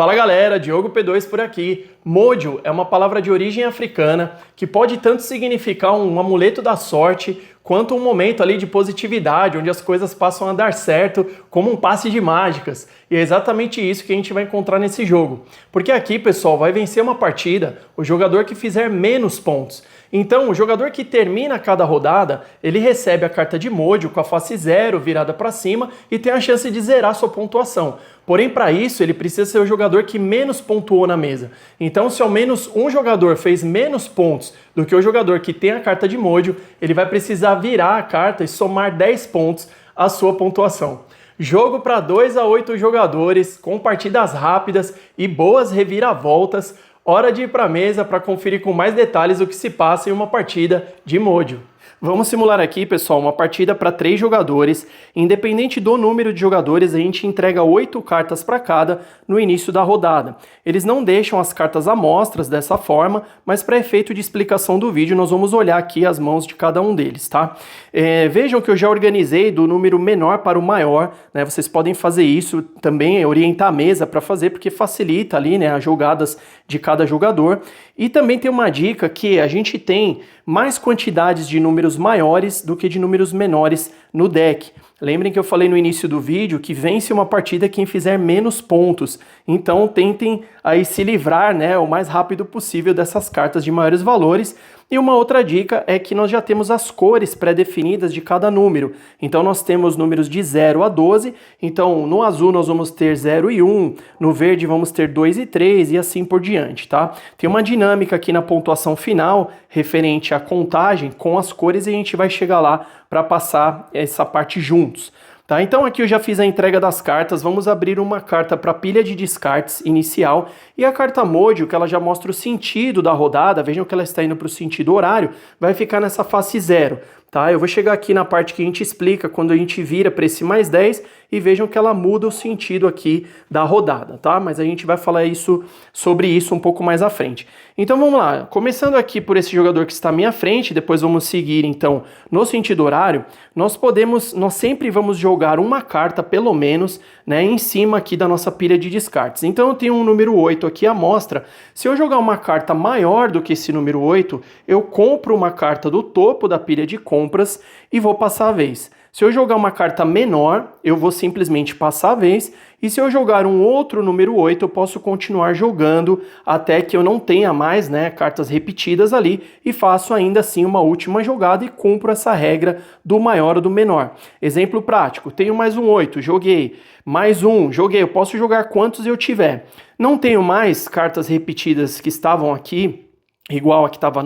Fala galera, Diogo P2 por aqui. Mojo é uma palavra de origem africana que pode tanto significar um amuleto da sorte quanto um momento ali de positividade, onde as coisas passam a dar certo, como um passe de mágicas. E é exatamente isso que a gente vai encontrar nesse jogo. Porque aqui, pessoal, vai vencer uma partida o jogador que fizer menos pontos. Então, o jogador que termina cada rodada, ele recebe a carta de Mojo com a face 0 virada para cima e tem a chance de zerar sua pontuação. Porém, para isso, ele precisa ser o jogador que menos pontuou na mesa. Então, se ao menos um jogador fez menos pontos do que o jogador que tem a carta de Mojo, ele vai precisar virar a carta e somar 10 pontos à sua pontuação. Jogo para 2 a 8 jogadores, com partidas rápidas e boas reviravoltas. Hora de ir para a mesa para conferir com mais detalhes o que se passa em uma partida de Mojo. Vamos simular aqui, pessoal, uma partida para 3 jogadores. Independente do número de jogadores, a gente entrega 8 cartas para cada no início da rodada. Eles não deixam as cartas amostras dessa forma, mas para efeito de explicação do vídeo, nós vamos olhar aqui as mãos de cada um deles, tá? Vejam que eu já organizei do número menor para o maior, né? Vocês podem fazer isso também, orientar a mesa para fazer, porque facilita ali, né, as jogadas de cada jogador. E também tem uma dica que a gente tem mais quantidades de números maiores do que de números menores no deck. Lembrem que eu falei no início do vídeo que vence uma partida quem fizer menos pontos. Então tentem aí se livrar, né, o mais rápido possível dessas cartas de maiores valores. E uma outra dica é que nós já temos as cores pré-definidas de cada número. Então nós temos números de 0 a 12. Então no azul nós vamos ter 0 e 1, no verde vamos ter 2 e 3 e assim por diante, tá? Tem uma dinâmica aqui na pontuação final referente à contagem com as cores e a gente vai chegar lá para passar essa parte juntos. Tá, então aqui eu já fiz a entrega das cartas, vamos abrir uma carta para pilha de descartes inicial e a carta Mojo, que ela já mostra o sentido da rodada, vejam que ela está indo para o sentido horário, vai ficar nessa face 0. Tá, eu vou chegar aqui na parte que a gente explica quando a gente vira para esse mais 10 e vejam que ela muda o sentido aqui da rodada, tá? Mas a gente vai falar sobre isso um pouco mais à frente. Então vamos lá, começando aqui por esse jogador que está à minha frente, depois vamos seguir então no sentido horário, nós sempre vamos jogar uma carta pelo menos, né, em cima aqui da nossa pilha de descartes. Então eu tenho um número 8 aqui à mostra, se eu jogar uma carta maior do que esse número 8, eu compro uma carta do topo da pilha de compras e vou passar a vez. Se eu jogar uma carta menor, eu vou simplesmente passar a vez. E se eu jogar um outro número 8, eu posso continuar jogando até que eu não tenha mais, né, cartas repetidas ali e faço ainda assim uma última jogada e cumpro essa regra do maior ou do menor. Exemplo prático, tenho mais um 8, joguei. Mais um, joguei. Eu posso jogar quantos eu tiver. Não tenho mais cartas repetidas que estavam aqui, igual a que estava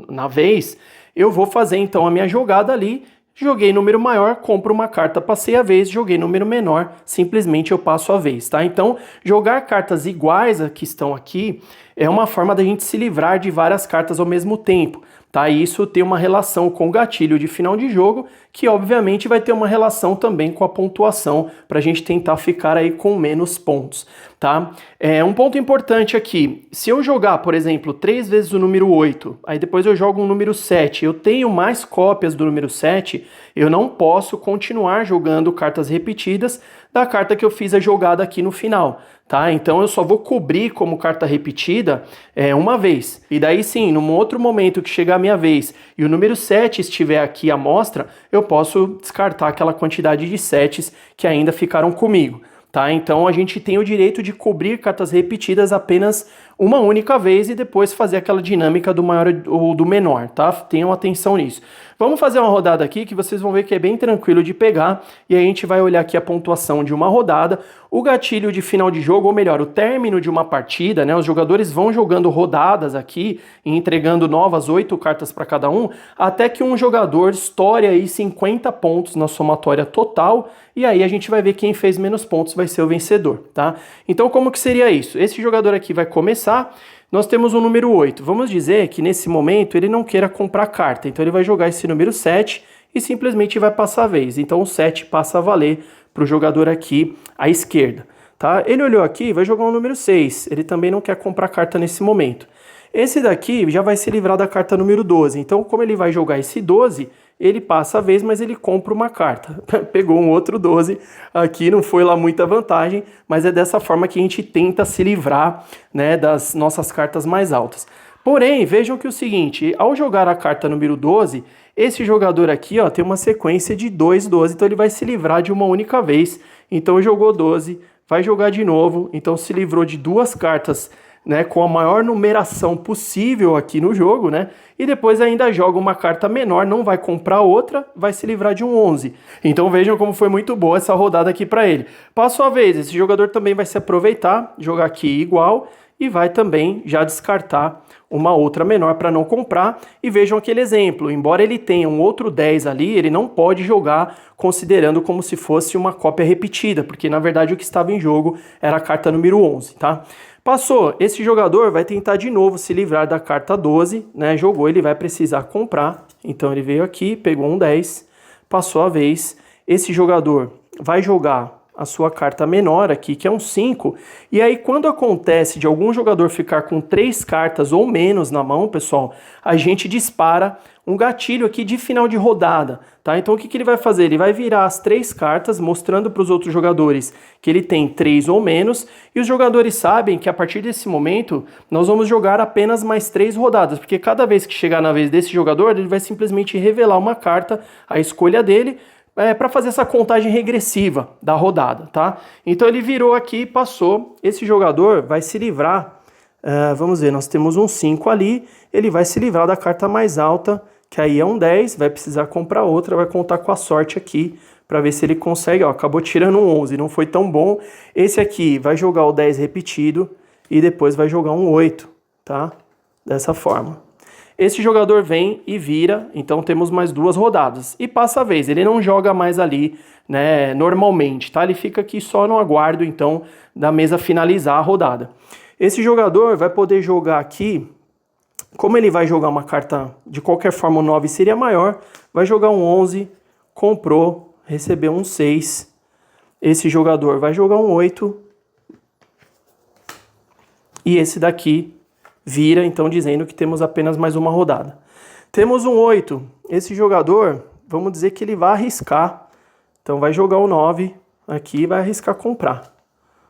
na vez. Eu vou fazer então a minha jogada ali, joguei número maior, compro uma carta, passei a vez, joguei número menor, simplesmente eu passo a vez, tá? Então, jogar cartas iguais a que estão aqui é uma forma da gente se livrar de várias cartas ao mesmo tempo, tá? E isso tem uma relação com o gatilho de final de jogo, que obviamente vai ter uma relação também com a pontuação, para a gente tentar ficar aí com menos pontos, tá? Um ponto importante aqui, se eu jogar, por exemplo, 3 vezes o número 8, aí depois eu jogo um número 7, eu tenho mais cópias do número 7, eu não posso continuar jogando cartas repetidas da carta que eu fiz a jogada aqui no final, tá? Então eu só vou cobrir como carta repetida uma vez. E daí sim, num outro momento que chegar a minha vez e o número 7 estiver aqui à mostra, eu posso descartar aquela quantidade de 7s que ainda ficaram comigo. Tá? Então a gente tem o direito de cobrir cartas repetidas apenas uma única vez e depois fazer aquela dinâmica do maior ou do menor, tá? Tenham atenção nisso. Vamos fazer uma rodada aqui que vocês vão ver que é bem tranquilo de pegar e a gente vai olhar aqui a pontuação de uma rodada, o gatilho de final de jogo, ou melhor, o término de uma partida, né? Os jogadores vão jogando rodadas aqui e entregando novas 8 cartas para cada um, até que um jogador estoure aí 50 pontos na somatória total e aí a gente vai ver quem fez menos pontos vai ser o vencedor, tá? Então como que seria isso? Esse jogador aqui vai começar, nós temos o número 8. Vamos dizer que nesse momento ele não queira comprar carta, então ele vai jogar esse número 7 e simplesmente vai passar a vez. Então o 7 passa a valer para o jogador aqui à esquerda, tá? Ele olhou aqui, vai jogar o número 6, ele também não quer comprar carta nesse momento. Esse daqui já vai se livrar da carta número 12, então como ele vai jogar esse 12, ele passa a vez, mas ele compra uma carta. Pegou um outro 12 aqui, não foi lá muita vantagem, mas é dessa forma que a gente tenta se livrar, né, das nossas cartas mais altas. Porém, vejam que é o seguinte, ao jogar a carta número 12, esse jogador aqui, ó, tem uma sequência de 2 12, então ele vai se livrar de uma única vez. Então jogou 12, vai jogar de novo, então se livrou de 2 cartas, né, com a maior numeração possível aqui no jogo, né? E depois ainda joga uma carta menor, não vai comprar outra, vai se livrar de um 11. Então vejam como foi muito boa essa rodada aqui para ele. Passou a vez, esse jogador também vai se aproveitar, jogar aqui igual e vai também já descartar uma outra menor para não comprar. E vejam aquele exemplo, embora ele tenha um outro 10 ali, ele não pode jogar considerando como se fosse uma cópia repetida, porque na verdade o que estava em jogo era a carta número 11, tá? Passou, esse jogador vai tentar de novo se livrar da carta 12, né? Jogou, ele vai precisar comprar, então ele veio aqui, pegou um 10, passou a vez. Esse jogador vai jogar a sua carta menor aqui, que é um 5, e aí quando acontece de algum jogador ficar com 3 cartas ou menos na mão, pessoal, a gente dispara um gatilho aqui de final de rodada, tá? Então o que ele vai fazer? Ele vai virar as 3 cartas, mostrando para os outros jogadores que ele tem 3 ou menos, e os jogadores sabem que a partir desse momento nós vamos jogar apenas mais 3 rodadas, porque cada vez que chegar na vez desse jogador, ele vai simplesmente revelar uma carta, a escolha dele, para fazer essa contagem regressiva da rodada, tá? Então ele virou aqui, passou, esse jogador vai se livrar, vamos ver, nós temos um 5 ali, ele vai se livrar da carta mais alta, que aí é um 10, vai precisar comprar outra, vai contar com a sorte aqui, para ver se ele consegue, ó, acabou tirando um 11, não foi tão bom. Esse aqui vai jogar o 10 repetido, e depois vai jogar um 8, tá? Dessa forma. Esse jogador vem e vira, então temos mais 2 rodadas. E passa a vez, ele não joga mais ali, né, normalmente, tá? Ele fica aqui só no aguardo, então, da mesa finalizar a rodada. Esse jogador vai poder jogar aqui, como ele vai jogar uma carta, de qualquer forma o 9 seria maior, vai jogar um 11, comprou, recebeu um 6. Esse jogador vai jogar um 8. E esse daqui vira, então, dizendo que temos apenas mais uma rodada. Temos um 8. Esse jogador, vamos dizer que ele vai arriscar. Então, vai jogar o 9 aqui e vai arriscar comprar.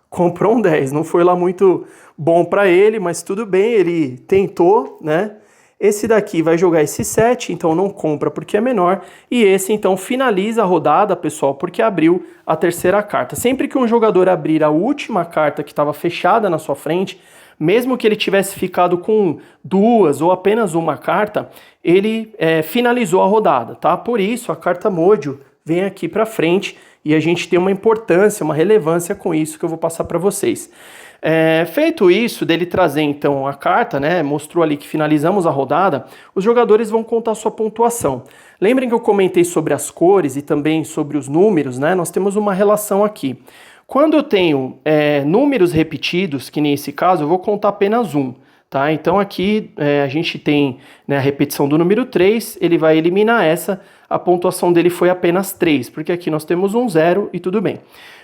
Comprou um 10. Não foi lá muito bom para ele, mas tudo bem, ele tentou, né? Esse daqui vai jogar esse 7, então não compra porque é menor. E esse, então, finaliza a rodada, pessoal, porque abriu a terceira carta. Sempre que um jogador abrir a última carta que estava fechada na sua frente, mesmo que ele tivesse ficado com 2 ou apenas uma carta, ele finalizou a rodada, tá? Por isso, a carta Mojo vem aqui para frente e a gente tem uma importância, uma relevância com isso que eu vou passar para vocês. Feito isso, dele trazer então a carta, né? Mostrou ali que finalizamos a rodada, os jogadores vão contar sua pontuação. Lembrem que eu comentei sobre as cores e também sobre os números, né? Nós temos uma relação aqui. Quando eu tenho números repetidos, que nesse caso, eu vou contar apenas um, tá? Então aqui a gente tem, né, a repetição do número 3, ele vai eliminar essa, a pontuação dele foi apenas 3, porque aqui nós temos um 0 e tudo bem.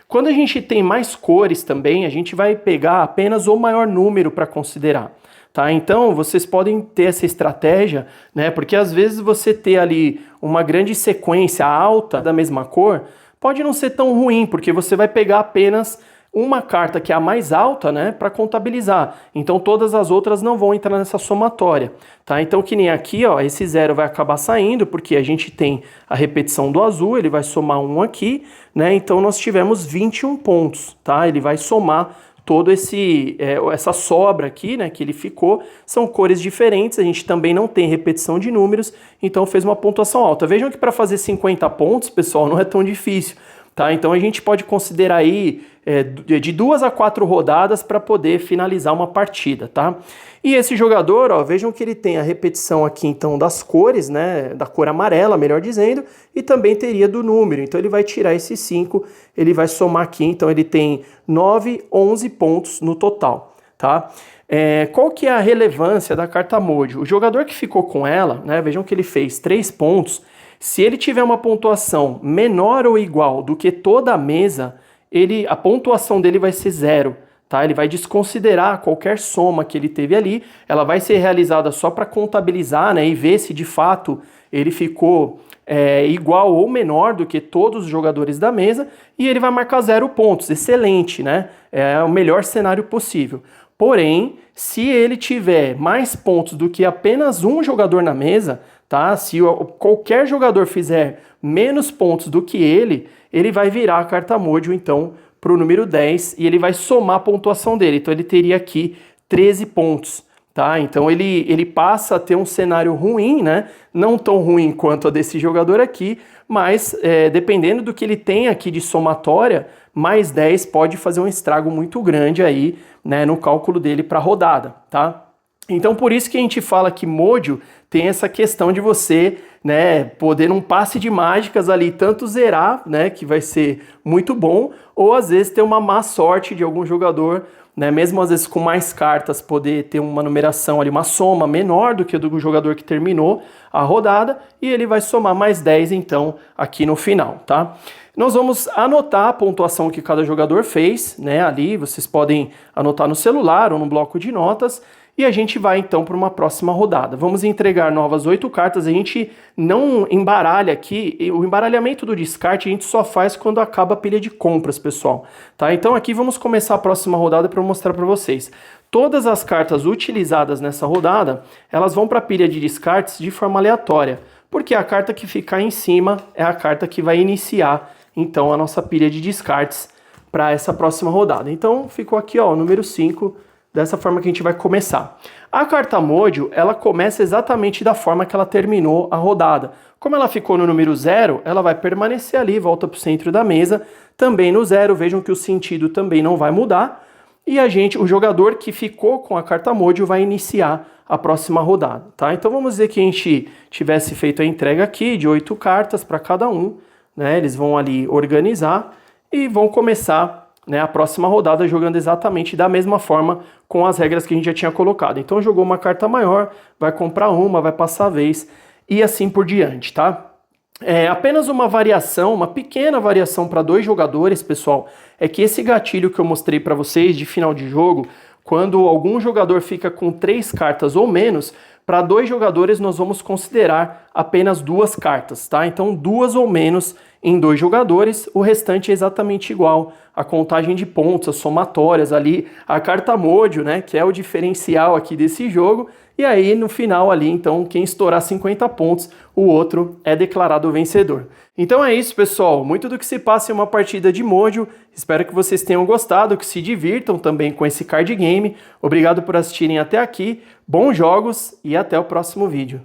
Quando a gente tem mais cores também, a gente vai pegar apenas o maior número para considerar. Tá? Então, vocês podem ter essa estratégia, né? Porque às vezes você ter ali uma grande sequência alta da mesma cor, pode não ser tão ruim, porque você vai pegar apenas uma carta que é a mais alta, né, para contabilizar. Então todas as outras não vão entrar nessa somatória, tá? Então que nem aqui, ó, esse 0 vai acabar saindo, porque a gente tem a repetição do azul, ele vai somar 1 aqui, né? Então nós tivemos 21 pontos, tá? Ele vai somar todo essa sobra aqui, né, que ele ficou, são cores diferentes, a gente também não tem repetição de números, então fez uma pontuação alta. Vejam que para fazer 50 pontos, pessoal, não é tão difícil, tá? Então a gente pode considerar aí de 2 a 4 rodadas para poder finalizar uma partida, tá? E esse jogador, ó, vejam que ele tem a repetição aqui, então, das cores, né, da cor amarela, melhor dizendo, e também teria do número. Então ele vai tirar esse 5, ele vai somar aqui, então ele tem 9, 11 pontos no total, tá? Qual que é a relevância da carta Mojo? O jogador que ficou com ela, né, vejam que ele fez 3 pontos, se ele tiver uma pontuação menor ou igual do que toda a mesa, a pontuação dele vai ser 0, tá? Ele vai desconsiderar qualquer soma que ele teve ali, ela vai ser realizada só para contabilizar, né, e ver se de fato ele ficou igual ou menor do que todos os jogadores da mesa, e ele vai marcar 0 pontos, excelente, né? É o melhor cenário possível. Porém, se ele tiver mais pontos do que apenas um jogador na mesa, tá? Se qualquer jogador fizer menos pontos do que ele vai virar a carta Mojo, então, para o número 10, e ele vai somar a pontuação dele. Então ele teria aqui 13 pontos, tá? Então ele passa a ter um cenário ruim, né? Não tão ruim quanto a desse jogador aqui, mas dependendo do que ele tem aqui de somatória, mais 10 pode fazer um estrago muito grande aí, né, no cálculo dele para a rodada, tá? Então por isso que a gente fala que Mojo tem essa questão de você, né, poder num passe de mágicas ali tanto zerar, né, que vai ser muito bom, ou às vezes ter uma má sorte de algum jogador, né, mesmo às vezes com mais cartas, poder ter uma numeração ali, uma soma menor do que a do jogador que terminou a rodada, e ele vai somar mais 10 então aqui no final, tá? Nós vamos anotar a pontuação que cada jogador fez, né, ali vocês podem anotar no celular ou no bloco de notas, e a gente vai então para uma próxima rodada. Vamos entregar novas 8 cartas, a gente não embaralha aqui, o embaralhamento do descarte a gente só faz quando acaba a pilha de compras, pessoal. Tá? Então aqui vamos começar a próxima rodada para mostrar para vocês. Todas as cartas utilizadas nessa rodada, elas vão para a pilha de descartes de forma aleatória, porque a carta que ficar em cima é a carta que vai iniciar então a nossa pilha de descartes para essa próxima rodada. Então ficou aqui ó, o número 5, dessa forma que a gente vai começar. A carta Mojo, ela começa exatamente da forma que ela terminou a rodada. Como ela ficou no número 0, ela vai permanecer ali, volta para o centro da mesa, também no 0, vejam que o sentido também não vai mudar, e o jogador que ficou com a carta Mojo vai iniciar a próxima rodada, tá? Então vamos dizer que a gente tivesse feito a entrega aqui de 8 cartas para cada um, né? Eles vão ali organizar e vão começar, né, a próxima rodada jogando exatamente da mesma forma com as regras que a gente já tinha colocado. Então jogou uma carta maior, vai comprar uma, vai passar a vez e assim por diante, tá? Apenas uma variação, uma pequena variação para 2 jogadores, pessoal, é que esse gatilho que eu mostrei para vocês de final de jogo, quando algum jogador fica com 3 cartas ou menos, para 2 jogadores nós vamos considerar apenas 2 cartas, tá? Então 2 ou menos em 2 jogadores, o restante é exatamente igual. A contagem de pontos, as somatórias ali, a carta Mojo, né, que é o diferencial aqui desse jogo, e aí no final ali, então, quem estourar 50 pontos, o outro é declarado vencedor. Então é isso, pessoal, muito do que se passa em uma partida de Mojo, espero que vocês tenham gostado, que se divirtam também com esse card game, obrigado por assistirem até aqui, bons jogos e até o próximo vídeo.